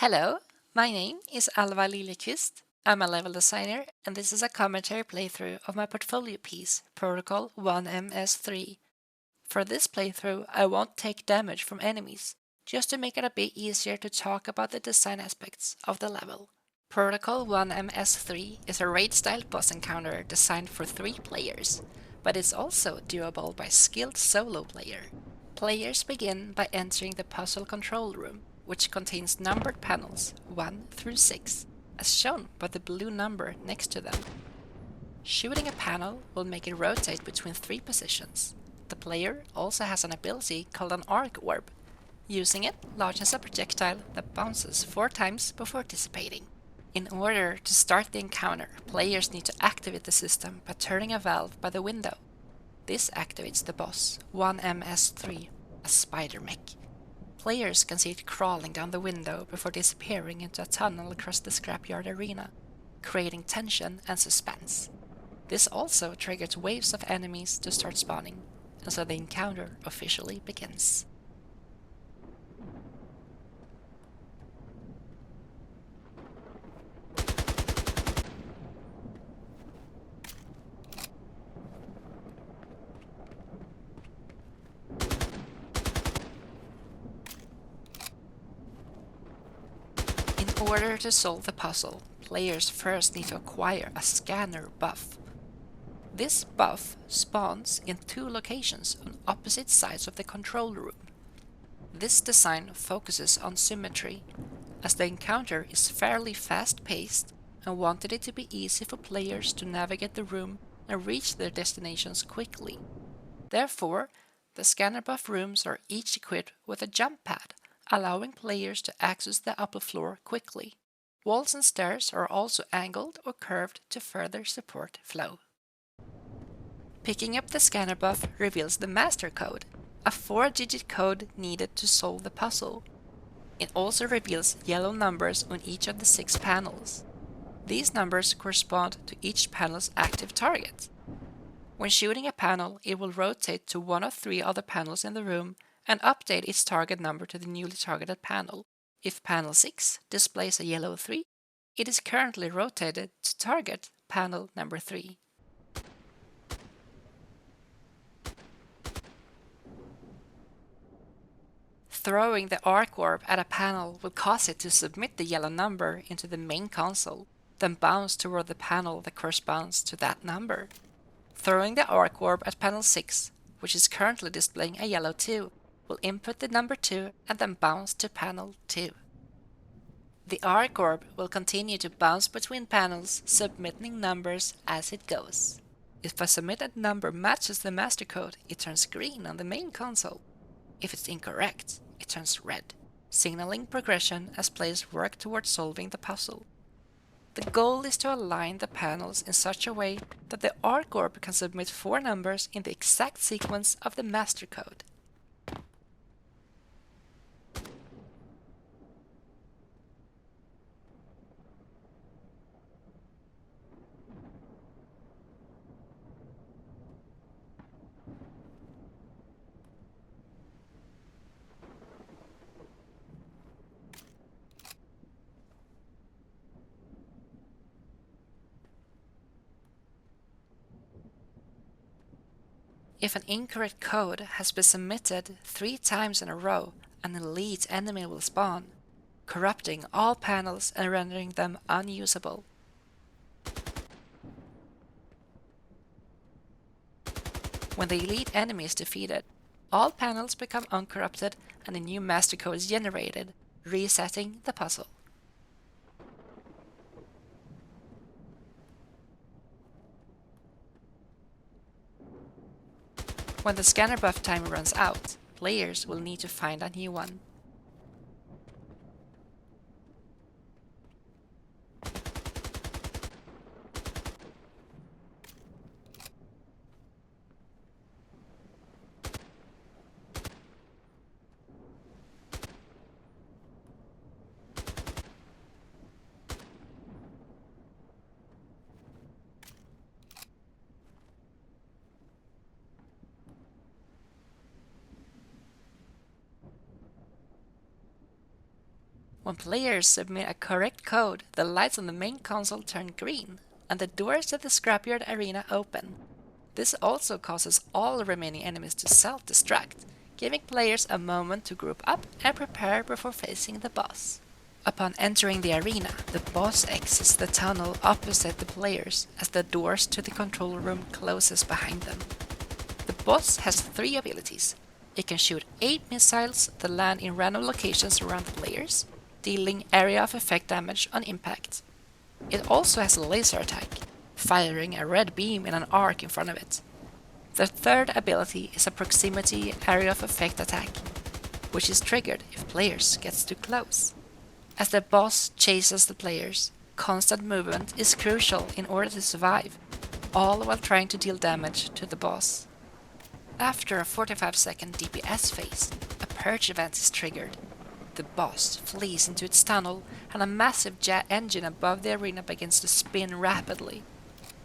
Hello, my name is Alva Liljeqvist. I'm a level designer, and this is a commentary playthrough of my portfolio piece, Protocol 1M-S3. For this playthrough, I won't take damage from enemies, just to make it a bit easier to talk about the design aspects of the level. Protocol 1M-S3 is a raid-style boss encounter designed for 3 players, but it's also doable by skilled solo player. Players begin by entering the puzzle control room, which contains numbered panels 1 through 6, as shown by the blue number next to them. Shooting a panel will make it rotate between 3 positions. The player also has an ability called an arc orb. Using it launches a projectile that bounces 4 times before dissipating. In order to start the encounter, players need to activate the system by turning a valve by the window. This activates the boss, 1M-S3, a spider mech. Players can see it crawling down the window before disappearing into a tunnel across the scrapyard arena, creating tension and suspense. This also triggers waves of enemies to start spawning, and so the encounter officially begins. In order to solve the puzzle, players first need to acquire a scanner buff. This buff spawns in 2 locations on opposite sides of the control room. This design focuses on symmetry, as the encounter is fairly fast-paced and wanted it to be easy for players to navigate the room and reach their destinations quickly. Therefore, the scanner buff rooms are each equipped with a jump pad, allowing players to access the upper floor quickly. Walls and stairs are also angled or curved to further support flow. Picking up the scanner buff reveals the master code, a 4-digit code needed to solve the puzzle. It also reveals yellow numbers on each of the 6 panels. These numbers correspond to each panel's active target. When shooting a panel, it will rotate to one of 3 other panels in the room and update its target number to the newly targeted panel. If panel 6 displays a yellow 3, it is currently rotated to target panel number 3. Throwing the arc orb at a panel will cause it to submit the yellow number into the main console, then bounce toward the panel that corresponds to that number. Throwing the arc orb at panel 6, which is currently displaying a yellow 2, will input the number 2 and then bounce to panel 2. The arc orb will continue to bounce between panels, submitting numbers as it goes. If a submitted number matches the master code, it turns green on the main console. If it's incorrect, it turns red, signaling progression as players work towards solving the puzzle. The goal is to align the panels in such a way that the arc orb can submit 4 numbers in the exact sequence of the master code. If an incorrect code has been submitted 3 times in a row, an elite enemy will spawn, corrupting all panels and rendering them unusable. When the elite enemy is defeated, all panels become uncorrupted and a new master code is generated, resetting the puzzle. When the scanner buff timer runs out, players will need to find a new one. When players submit a correct code, the lights on the main console turn green, and the doors to the scrapyard arena open. This also causes all remaining enemies to self-destruct, giving players a moment to group up and prepare before facing the boss. Upon entering the arena, the boss exits the tunnel opposite the players as the doors to the control room closes behind them. The boss has 3 abilities. It can shoot 8 missiles that land in random locations around the players, dealing area of effect damage on impact. It also has a laser attack, firing a red beam in an arc in front of it. The third ability is a proximity area of effect attack, which is triggered if players get too close. As the boss chases the players, constant movement is crucial in order to survive, all while trying to deal damage to the boss. After a 45-second DPS phase, a purge event is triggered. The boss flees into its tunnel, and a massive jet engine above the arena begins to spin rapidly.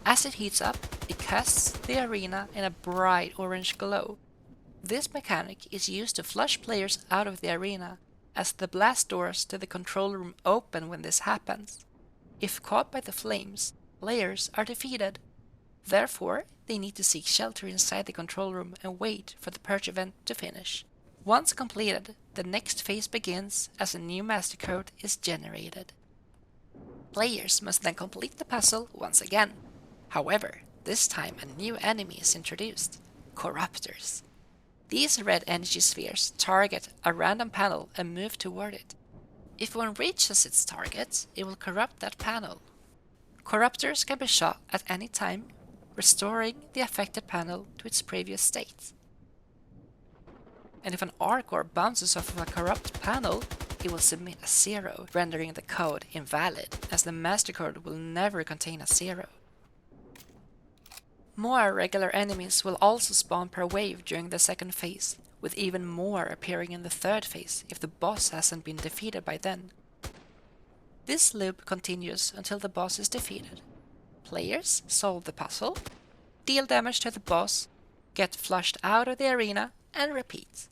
As it heats up, it casts the arena in a bright orange glow. This mechanic is used to flush players out of the arena, as the blast doors to the control room open when this happens. If caught by the flames, players are defeated. Therefore, they need to seek shelter inside the control room and wait for the purge event to finish. Once completed, the next phase begins as a new master code is generated. Players must then complete the puzzle once again. However, this time a new enemy is introduced: Corruptors. These red energy spheres target a random panel and move toward it. If one reaches its target, it will corrupt that panel. Corruptors can be shot at any time, restoring the affected panel to its previous state. And if an arc orb bounces off of a corrupt panel, it will submit a 0, rendering the code invalid, as the master code will never contain a 0. More regular enemies will also spawn per wave during the second phase, with even more appearing in the third phase if the boss hasn't been defeated by then. This loop continues until the boss is defeated. Players solve the puzzle, deal damage to the boss, get flushed out of the arena, and repeat.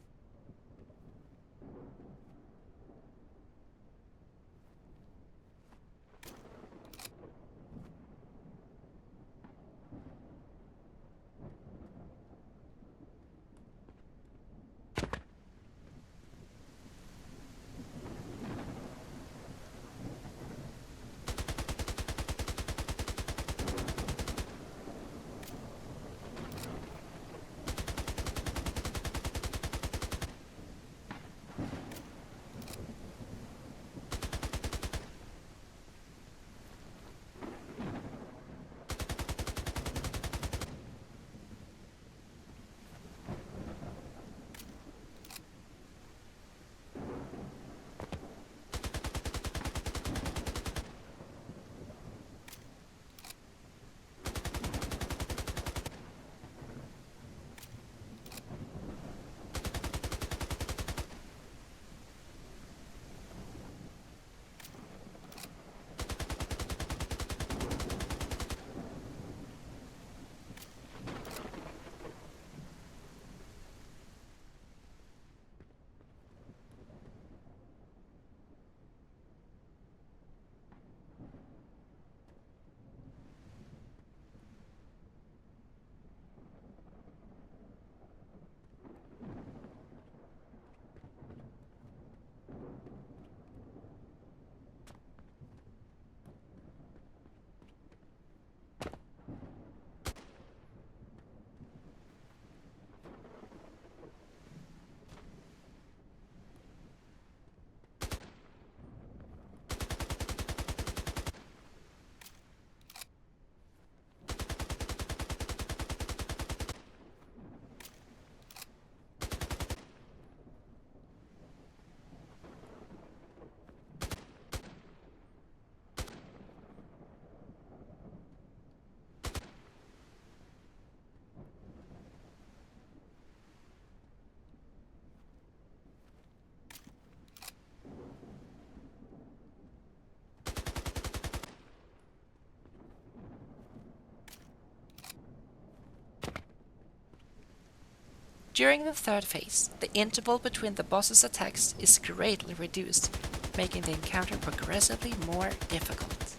During the third phase, the interval between the boss's attacks is greatly reduced, making the encounter progressively more difficult.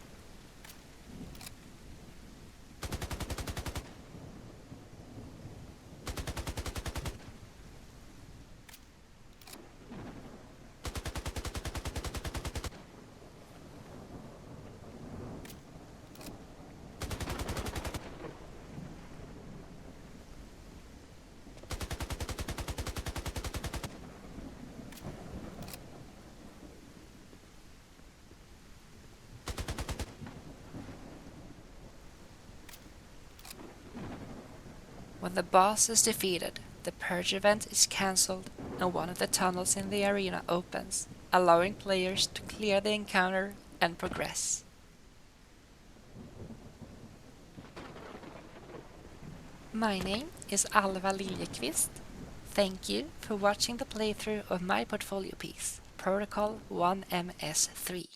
When the boss is defeated, the purge event is cancelled and one of the tunnels in the arena opens, allowing players to clear the encounter and progress. My name is Alva Liljeqvist. Thank you for watching the playthrough of my portfolio piece, Protocol 1M-S3.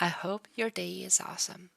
I hope your day is awesome.